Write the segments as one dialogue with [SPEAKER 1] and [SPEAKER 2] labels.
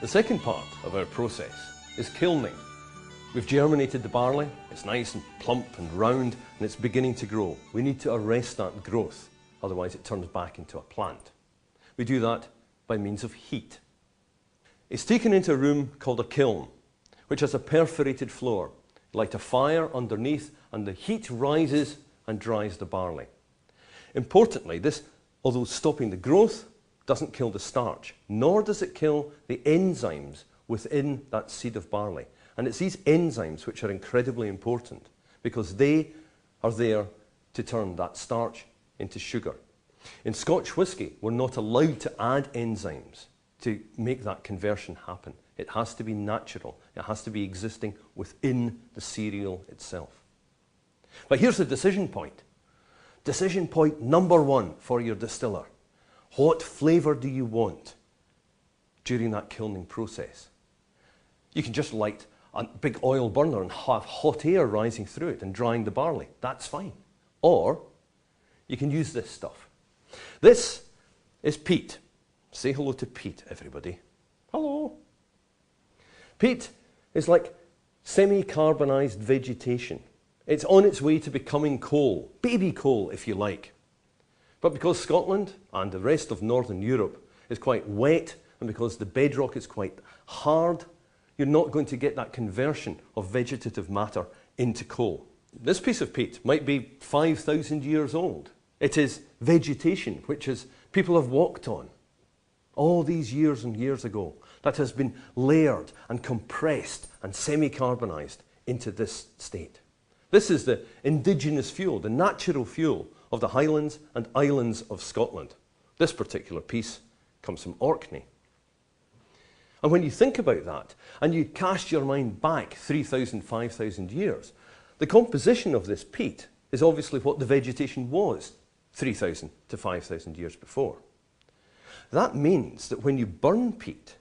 [SPEAKER 1] The second part of our process is kilning. We've germinated the barley, it's nice and plump and round, and it's beginning to grow. We need to arrest that growth, otherwise it turns back into a plant. We do that by means of heat. It's taken into a room called a kiln, which has a perforated floor. You light a fire underneath, and the heat rises and dries the barley. Importantly, this, although stopping the growth, doesn't kill the starch, nor does it kill the enzymes within that seed of barley. And it's these enzymes which are incredibly important, because they are there to turn that starch into sugar. In Scotch whisky, we're not allowed to add enzymes to make that conversion happen. It has to be natural. It has to be existing within the cereal itself. But here's the decision point. Decision point number one for your distiller. What flavour do you want during that kilning process? You can just light a big oil burner and have hot air rising through it and drying the barley. That's fine. Or you can use this stuff. This is peat. Say hello to peat, everybody. Hello. Peat is like semi-carbonised vegetation. It's on its way to becoming coal, baby coal if you like. But because Scotland and the rest of Northern Europe is quite wet, and because the bedrock is quite hard, you're not going to get that conversion of vegetative matter into coal. This piece of peat might be 5,000 years old. It is vegetation which people have walked on all these years and years ago, that has been layered and compressed and semi-carbonised into this state. This is the indigenous fuel, the natural fuel of the Highlands and Islands of Scotland. This particular piece comes from Orkney. And when you think about that, and you cast your mind back 3,000, 5,000 years, the composition of this peat is obviously what the vegetation was 3,000 to 5,000 years before. That means that when you burn peat,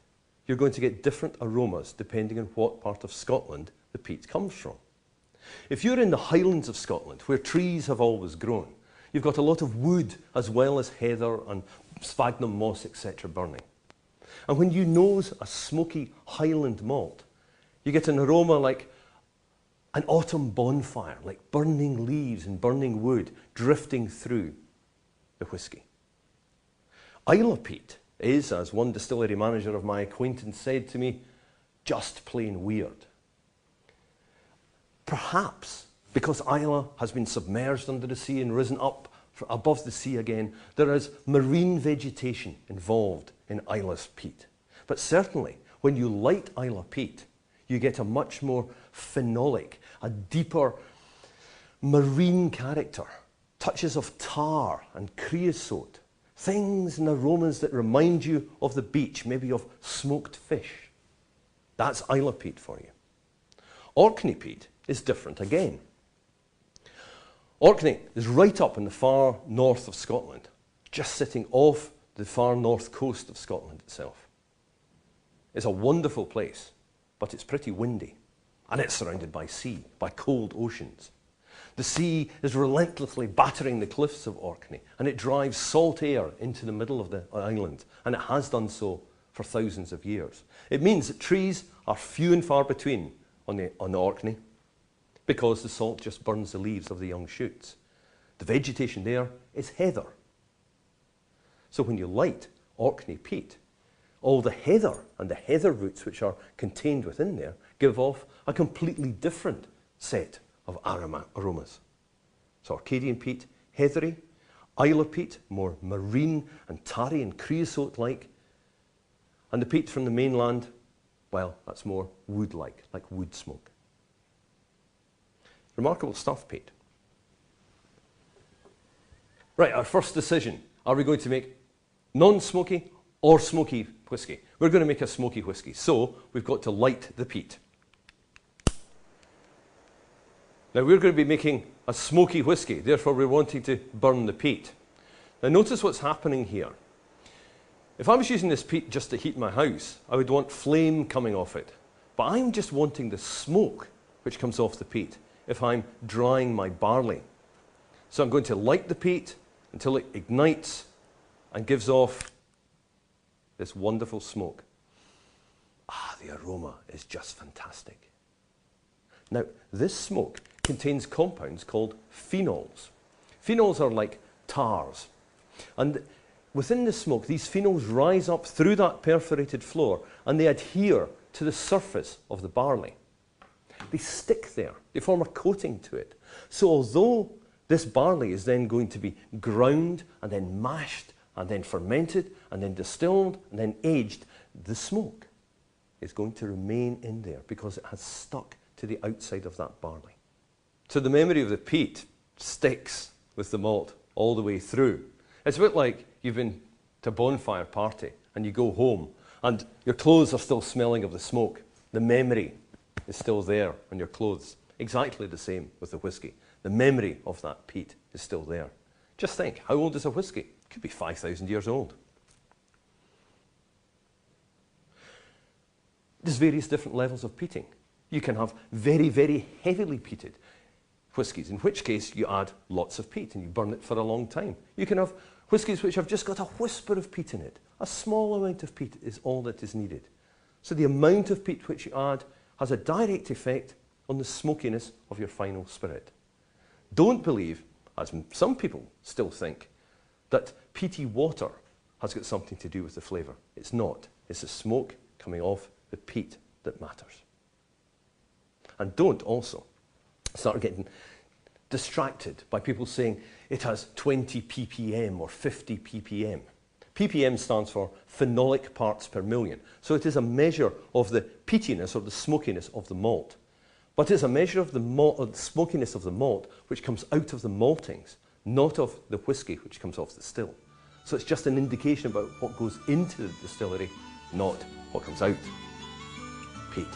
[SPEAKER 1] you're going to get different aromas depending on what part of Scotland the peat comes from. If you're in the Highlands of Scotland, where trees have always grown, you've got a lot of wood as well as heather and sphagnum moss, etc. burning. And when you nose a smoky Highland malt, you get an aroma like an autumn bonfire, like burning leaves and burning wood drifting through the whisky. Isla Pete is, as one distillery manager of my acquaintance said to me, just plain weird. Perhaps because Isla has been submerged under the sea and risen up above the sea again, there is marine vegetation involved in Isla's peat. But certainly, when you light Isla Pete, you get a much more phenolic, a deeper marine character, touches of tar and creosote, things and aromas that remind you of the beach, maybe of smoked fish. That's Isla Pete for you. Orkney peat is different again. Orkney is right up in the far north of Scotland, just sitting off the far north coast of Scotland itself. It's a wonderful place, but it's pretty windy, and it's surrounded by sea, by cold oceans. The sea is relentlessly battering the cliffs of Orkney, and it drives salt air into the middle of the island, and it has done so for thousands of years. It means that trees are few and far between on the Orkney, because the salt just burns the leaves of the young shoots. The vegetation there is heather. So when you light Orkney peat, all the heather and the heather roots which are contained within there give off a completely different set of aromas. So Orcadian peat, heathery. Isla peat, more marine and tarry and creosote-like. And the peat from the mainland, well, that's more wood-like, like wood smoke. Remarkable stuff, peat. Right, our first decision. Are we going to make non-smoky or smoky whisky? We're going to make a smoky whisky, so we've got to light the peat. Now we're going to be making a smoky whisky, therefore we're wanting to burn the peat. Now notice what's happening here. If I was using this peat just to heat my house, I would want flame coming off it. But I'm just wanting the smoke which comes off the peat if I'm drying my barley. So I'm going to light the peat until it ignites and gives off this wonderful smoke. the aroma is just fantastic. Now, this smoke contains compounds called phenols. Phenols are like tars. And within the smoke, these phenols rise up through that perforated floor and they adhere to the surface of the barley. They stick there. They form a coating to it. So although this barley is then going to be ground and then mashed and then fermented and then distilled and then aged, the smoke is going to remain in there because it has stuck to the outside of that barley. So the memory of the peat sticks with the malt all the way through. It's a bit like you've been to a bonfire party and you go home and your clothes are still smelling of the smoke. The memory is still there on your clothes. Exactly the same with the whiskey. The memory of that peat is still there. Just think, how old is a whiskey? It could be 5,000 years old. There's various different levels of peating. You can have very, very heavily peated whiskies, in which case you add lots of peat and you burn it for a long time. You can have whiskies which have just got a whisper of peat in it. A small amount of peat is all that is needed. So the amount of peat which you add has a direct effect on the smokiness of your final spirit. Don't believe, as some people still think, that peaty water has got something to do with the flavour. It's not. It's the smoke coming off the peat that matters. And don't also start getting distracted by people saying it has 20 ppm or 50 ppm. ppm stands for phenolic parts per million. So it is a measure of the peatiness or the smokiness of the malt. But it's a measure of the smokiness of the malt which comes out of the maltings, not of the whiskey which comes off the still. So it's just an indication about what goes into the distillery, not what comes out. Peat.